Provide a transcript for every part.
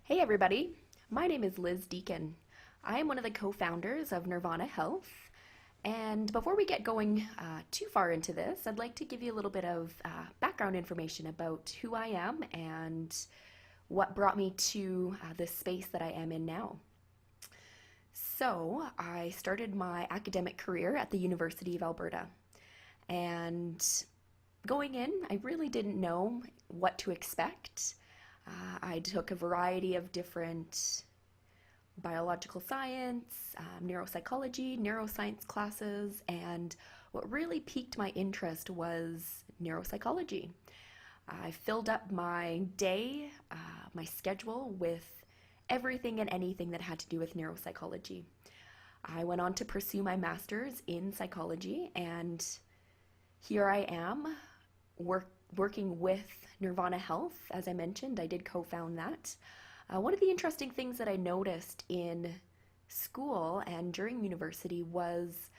Hey everybody, my name is Liz Deacon. I am one of the co-founders of Neurvana Health, and before we get going too far into this, I'd like to give you a little bit of background information about who I am and what brought me to this space that I am in now. So, I started my academic career at the University of Alberta, and going in, I really didn't know what to expect. I took a variety of different biological science, neuropsychology, neuroscience classes, and what really piqued my interest was neuropsychology. I filled up my day, my schedule with everything and anything that had to do with neuropsychology. I went on to pursue my master's in psychology, and here I am working with Neurvana Health. As I mentioned, I did co-found that. One of the interesting things that I noticed in school and during university was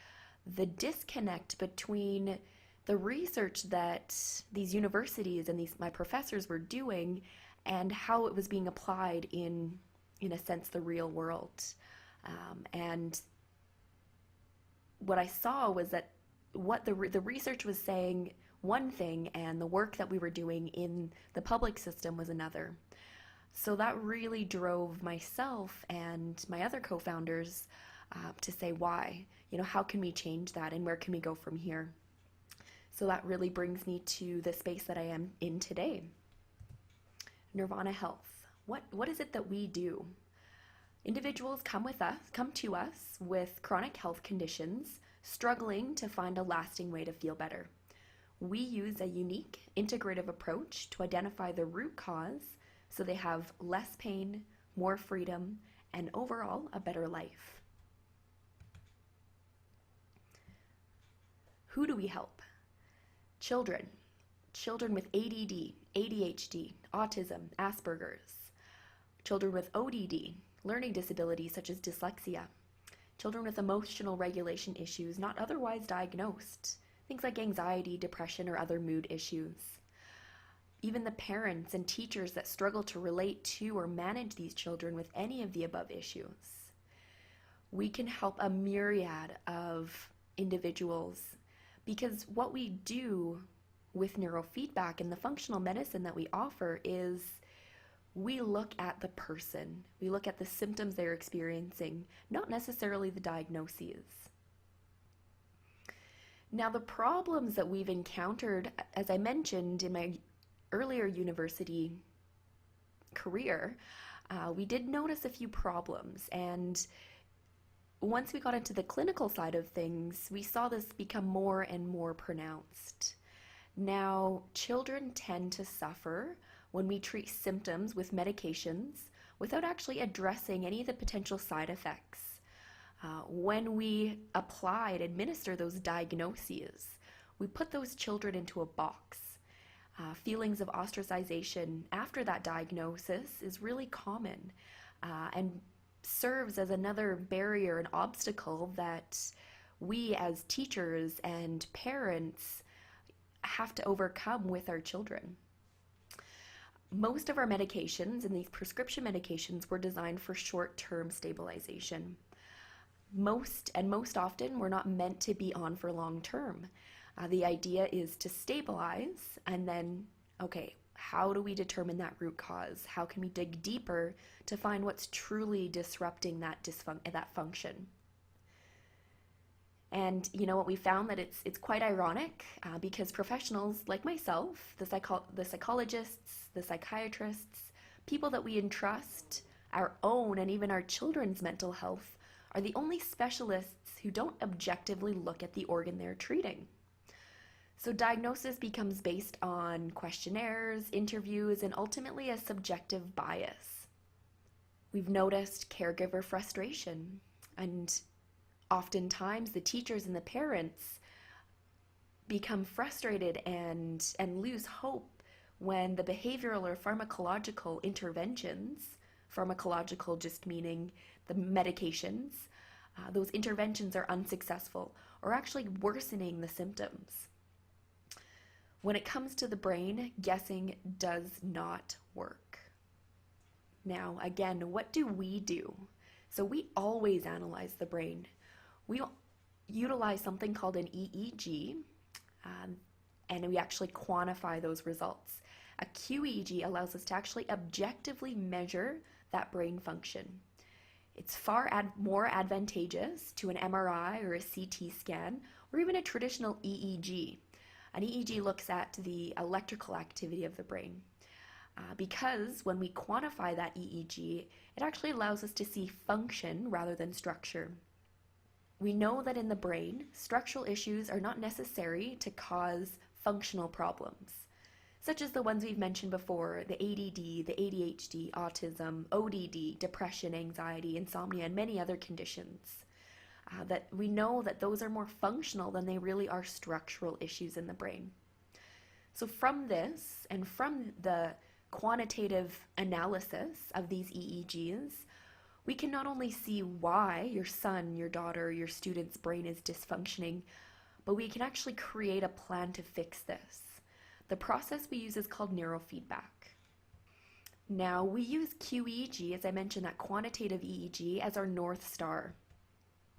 the disconnect between the research that these universities and my professors were doing and how it was being applied in a sense, the real world. And what I saw was that what the research was saying one thing and the work that we were doing in the public system was another. So that really drove myself and my other co-founders to say why, how can we change that and where can we go from here? So that really brings me to the space that I am in today. Neurvana Health. What is it that we do? Individuals come to us with chronic health conditions, struggling to find a lasting way to feel better. We use a unique, integrative approach to identify the root cause so they have less pain, more freedom, and overall a better life. Who do we help? Children with ADD, ADHD, autism, Asperger's, children with ODD, learning disabilities such as dyslexia, children with emotional regulation issues not otherwise diagnosed, things like anxiety, depression, or other mood issues. Even the parents and teachers that struggle to relate to or manage these children with any of the above issues. We can help a myriad of individuals because what we do with neurofeedback and the functional medicine that we offer is we look at the person. We look at the symptoms they're experiencing, not necessarily the diagnoses. Now, the problems that we've encountered, as I mentioned in my earlier university career, we did notice a few problems. And once we got into the clinical side of things, we saw this become more and more pronounced. Now, children tend to suffer when we treat symptoms with medications without actually addressing any of the potential side effects. When we apply and administer those diagnoses, we put those children into a box. Feelings of ostracization after that diagnosis is really common and serves as another barrier and obstacle that we as teachers and parents have to overcome with our children. Most of our medications and these prescription medications were designed for short-term stabilization. Most often, we're not meant to be on for long term. The idea is to stabilize and then, okay, how do we determine that root cause? How can we dig deeper to find what's truly disrupting that function? And you know what, we found that it's quite ironic because professionals like myself, the psychologists, the psychiatrists, people that we entrust our own and even our children's mental health are the only specialists who don't objectively look at the organ they're treating. So diagnosis becomes based on questionnaires, interviews, and ultimately a subjective bias. We've noticed caregiver frustration, and oftentimes the teachers and the parents become frustrated and lose hope when the behavioral or pharmacological interventions, pharmacological just meaning the medications, those interventions are unsuccessful or actually worsening the symptoms. When it comes to the brain, guessing does not work. Now, again, what do we do? So we always analyze the brain. We utilize something called an EEG, and we actually quantify those results. A QEEG allows us to actually objectively measure that brain function. It's far more advantageous to an MRI or a CT scan or even a traditional EEG. An EEG looks at the electrical activity of the brain. Because when we quantify that EEG, it actually allows us to see function rather than structure. We know that in the brain, structural issues are not necessary to cause functional problems, such as the ones we've mentioned before, the ADD, the ADHD, autism, ODD, depression, anxiety, insomnia, and many other conditions. That we know that those are more functional than they really are structural issues in the brain. So from this, and from the quantitative analysis of these EEGs, we can not only see why your son, your daughter, your student's brain is dysfunctioning, but we can actually create a plan to fix this. The process we use is called neurofeedback. Now, we use QEEG, as I mentioned, that quantitative EEG, as our North Star.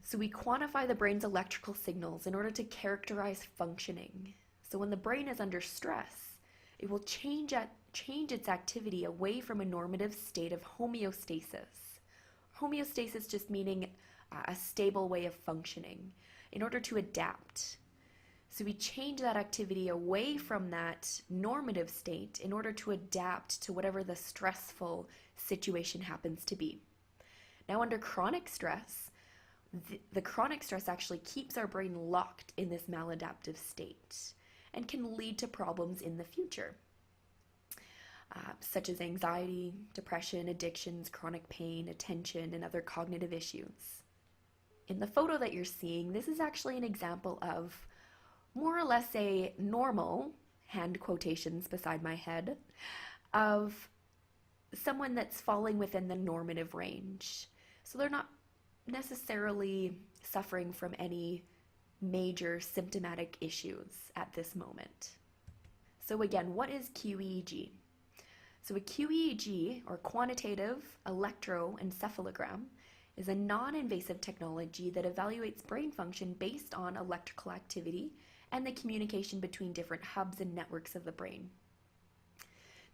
So we quantify the brain's electrical signals in order to characterize functioning. So when the brain is under stress, it will change its activity away from a normative state of homeostasis. Homeostasis just meaning a stable way of functioning in order to adapt. So we change that activity away from that normative state in order to adapt to whatever the stressful situation happens to be. Now, under chronic stress, the chronic stress actually keeps our brain locked in this maladaptive state and can lead to problems in the future, such as anxiety, depression, addictions, chronic pain, attention, and other cognitive issues. In the photo that you're seeing, this is actually an example of more or less a normal, hand quotations beside my head, of someone that's falling within the normative range. So they're not necessarily suffering from any major symptomatic issues at this moment. So again, what is QEEG? So a QEEG, or quantitative electroencephalogram, is a non-invasive technology that evaluates brain function based on electrical activity and the communication between different hubs and networks of the brain.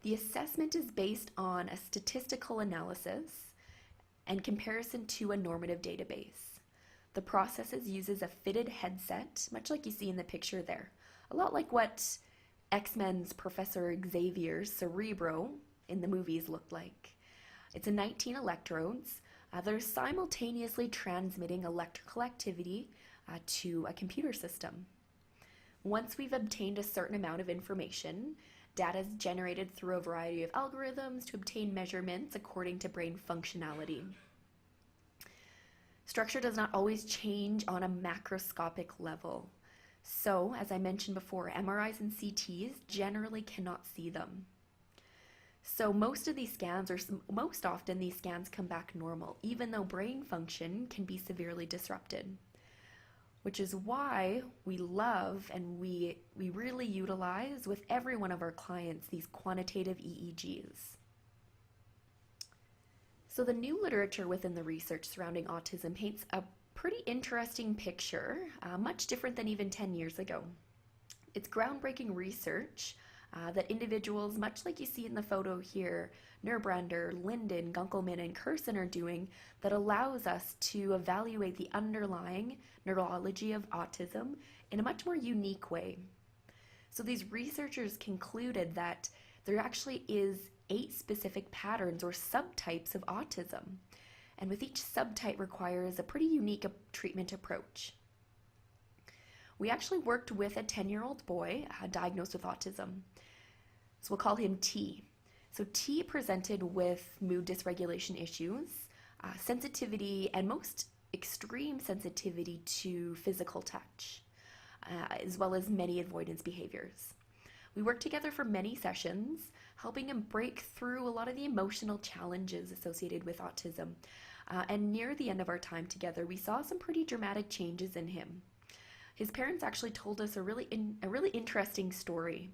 The assessment is based on a statistical analysis and comparison to a normative database. The process uses a fitted headset, much like you see in the picture there, a lot like what X-Men's Professor Xavier's Cerebro in the movies looked like. It's 19 electrodes. They're simultaneously transmitting electrical activity to a computer system. Once we've obtained a certain amount of information, data is generated through a variety of algorithms to obtain measurements according to brain functionality. Structure does not always change on a macroscopic level. So, as I mentioned before, MRIs and CTs generally cannot see them. So most often these scans come back normal, even though brain function can be severely disrupted. Which is why we love and we really utilize with every one of our clients these quantitative EEGs. So the new literature within the research surrounding autism paints a pretty interesting picture, much different than even 10 years ago. It's groundbreaking research that individuals, much like you see in the photo here, Neurvana, Linden, Gunkelman, and Kurson are doing, that allows us to evaluate the underlying neurology of autism in a much more unique way. So these researchers concluded that there actually is 8 specific patterns or subtypes of autism, and with each subtype requires a pretty unique treatment approach. We actually worked with a 10-year-old boy diagnosed with autism. So we'll call him T. So T presented with mood dysregulation issues, sensitivity, and most extreme sensitivity to physical touch, as well as many avoidance behaviors. We worked together for many sessions, helping him break through a lot of the emotional challenges associated with autism. And near the end of our time together, we saw some pretty dramatic changes in him. His parents actually told us a really interesting story.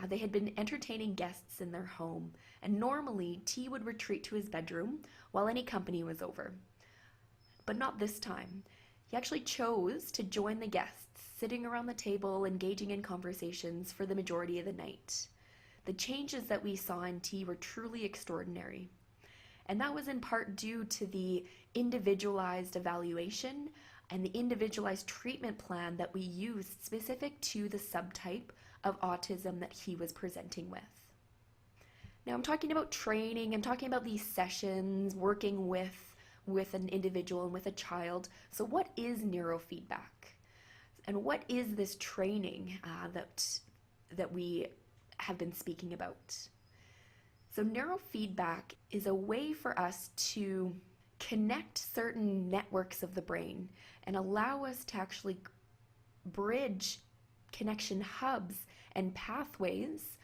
They had been entertaining guests in their home, and normally T would retreat to his bedroom while any company was over. But not this time. He actually chose to join the guests, sitting around the table, engaging in conversations for the majority of the night. The changes that we saw in T were truly extraordinary. And that was in part due to the individualized evaluation and the individualized treatment plan that we used specific to the subtype of autism that he was presenting with. Now I'm talking about training, I'm talking about these sessions, working with an individual and with a child. So what is neurofeedback? And what is this training that we have been speaking about? So neurofeedback is a way for us to connect certain networks of the brain and allow us to actually bridge connection hubs and pathways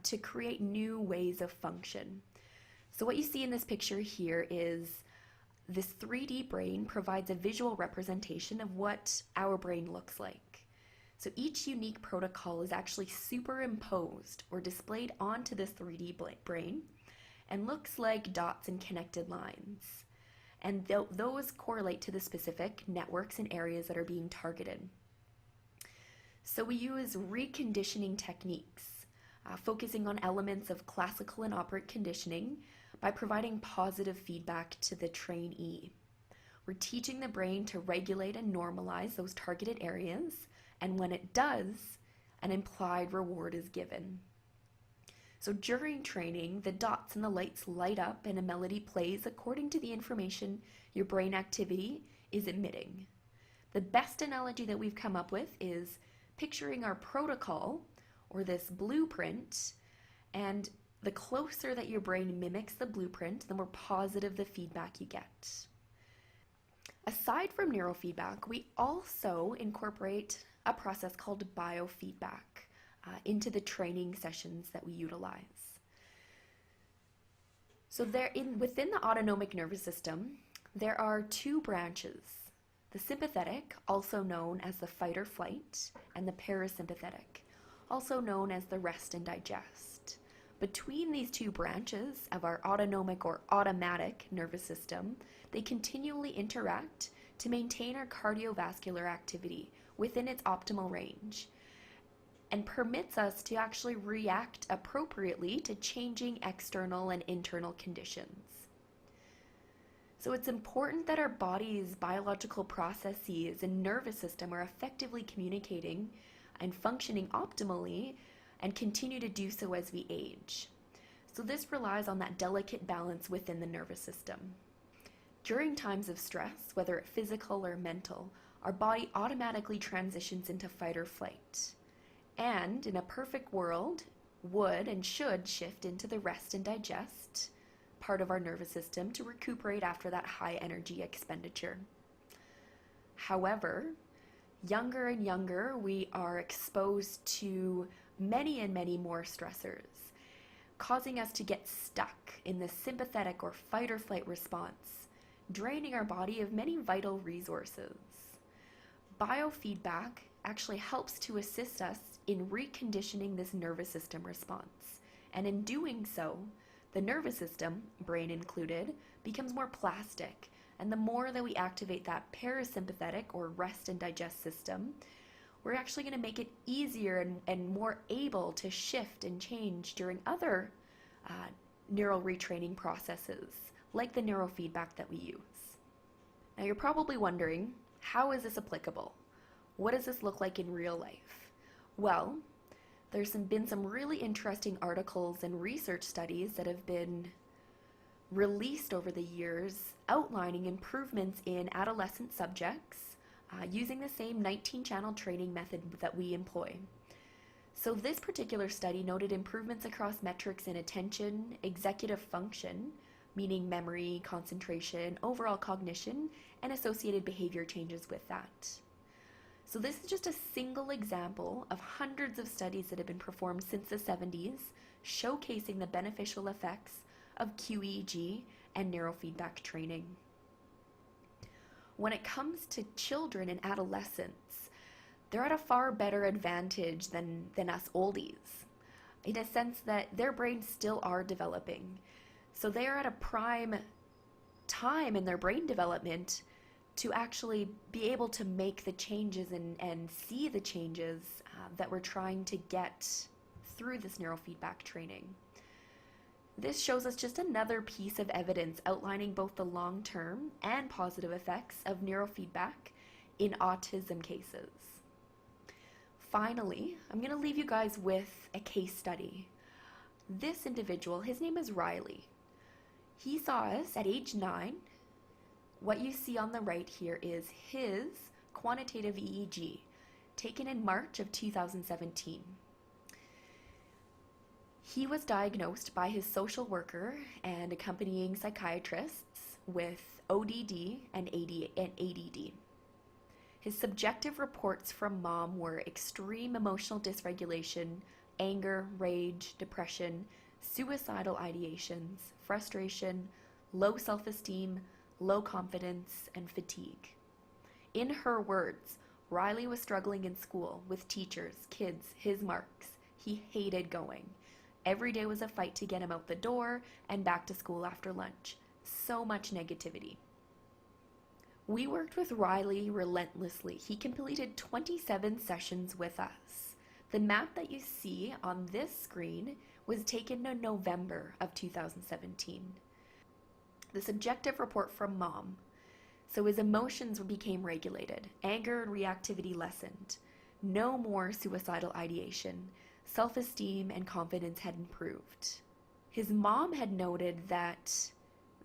to create new ways of function. So what you see in this picture here is this 3D brain provides a visual representation of what our brain looks like. So each unique protocol is actually superimposed or displayed onto this 3D brain and looks like dots and connected lines. And those correlate to the specific networks and areas that are being targeted. So we use reconditioning techniques, focusing on elements of classical and operant conditioning by providing positive feedback to the trainee. We're teaching the brain to regulate and normalize those targeted areas, and when it does, an implied reward is given. So during training, the dots and the lights light up and a melody plays according to the information your brain activity is emitting. The best analogy that we've come up with is picturing our protocol, or this blueprint, and the closer that your brain mimics the blueprint, the more positive the feedback you get. Aside from neurofeedback, we also incorporate a process called biofeedback into the training sessions that we utilize. So within the autonomic nervous system, there are two branches: the sympathetic, also known as the fight or flight, and the parasympathetic, also known as the rest and digest. Between these two branches of our autonomic or automatic nervous system, they continually interact to maintain our cardiovascular activity within its optimal range and permits us to actually react appropriately to changing external and internal conditions. So it's important that our body's biological processes and nervous system are effectively communicating and functioning optimally and continue to do so as we age. So this relies on that delicate balance within the nervous system. During times of stress, whether physical or mental, our body automatically transitions into fight or flight. And in a perfect world, would and should shift into the rest and digest part of our nervous system to recuperate after that high energy expenditure. However, younger and younger, we are exposed to many and many more stressors, causing us to get stuck in the sympathetic or fight or flight response, draining our body of many vital resources. Biofeedback actually helps to assist us in reconditioning this nervous system response, and in doing so, the nervous system, brain included, becomes more plastic, and the more that we activate that parasympathetic or rest and digest system, we're actually going to make it easier and more able to shift and change during other neural retraining processes, like the neurofeedback that we use. Now you're probably wondering, how is this applicable? What does this look like in real life? Well, there's been some really interesting articles and research studies that have been released over the years outlining improvements in adolescent subjects using the same 19-channel training method that we employ. So this particular study noted improvements across metrics in attention, executive function, meaning memory, concentration, overall cognition, and associated behavior changes with that. So this is just a single example of hundreds of studies that have been performed since the 70s, showcasing the beneficial effects of QEEG and neurofeedback training. When it comes to children and adolescents, they're at a far better advantage than us oldies. in a sense that their brains still are developing. So they are at a prime time in their brain development to actually be able to make the changes and see the changes that we're trying to get through this neurofeedback training. This shows us just another piece of evidence outlining both the long-term and positive effects of neurofeedback in autism cases. Finally, I'm going to leave you guys with a case study. This individual, his name is Riley. He saw us at age 9. What you see on the right here is his quantitative EEG, taken in March of 2017. He was diagnosed by his social worker and accompanying psychiatrists with ODD and ADD. His subjective reports from mom were extreme emotional dysregulation, anger, rage, depression, suicidal ideations, frustration, low self-esteem, low confidence, and fatigue. In her words, Riley was struggling in school with teachers, kids, his marks. He hated going. Every day was a fight to get him out the door and back to school after lunch. So much negativity. We worked with Riley relentlessly. He completed 27 sessions with us. The map that you see on this screen was taken in November of 2017. The subjective report from mom. So his emotions became regulated. Anger and reactivity lessened. No more suicidal ideation. Self-esteem and confidence had improved. His mom had noted that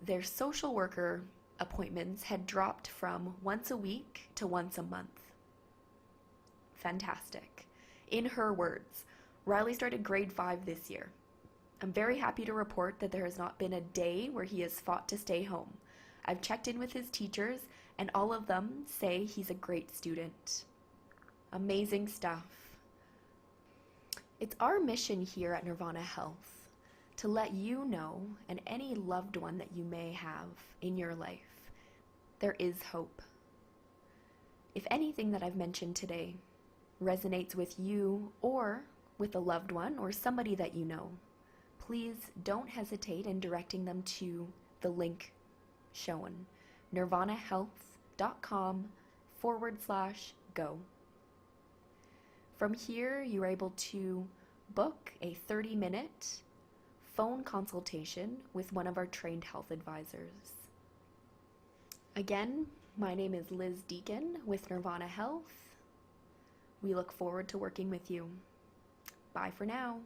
their social worker appointments had dropped from once a week to once a month. Fantastic. In her words, Riley started grade 5 this year. I'm very happy to report that there has not been a day where he has fought to stay home. I've checked in with his teachers and all of them say he's a great student. Amazing stuff. It's our mission here at Neurvana Health to let you know, and any loved one that you may have in your life, there is hope. If anything that I've mentioned today resonates with you or with a loved one or somebody that you know, please don't hesitate in directing them to the link shown, neurvanahealth.com/go. From here, you're able to book a 30-minute phone consultation with one of our trained health advisors. Again, my name is Liz Deacon with Neurvana Health. We look forward to working with you. Bye for now.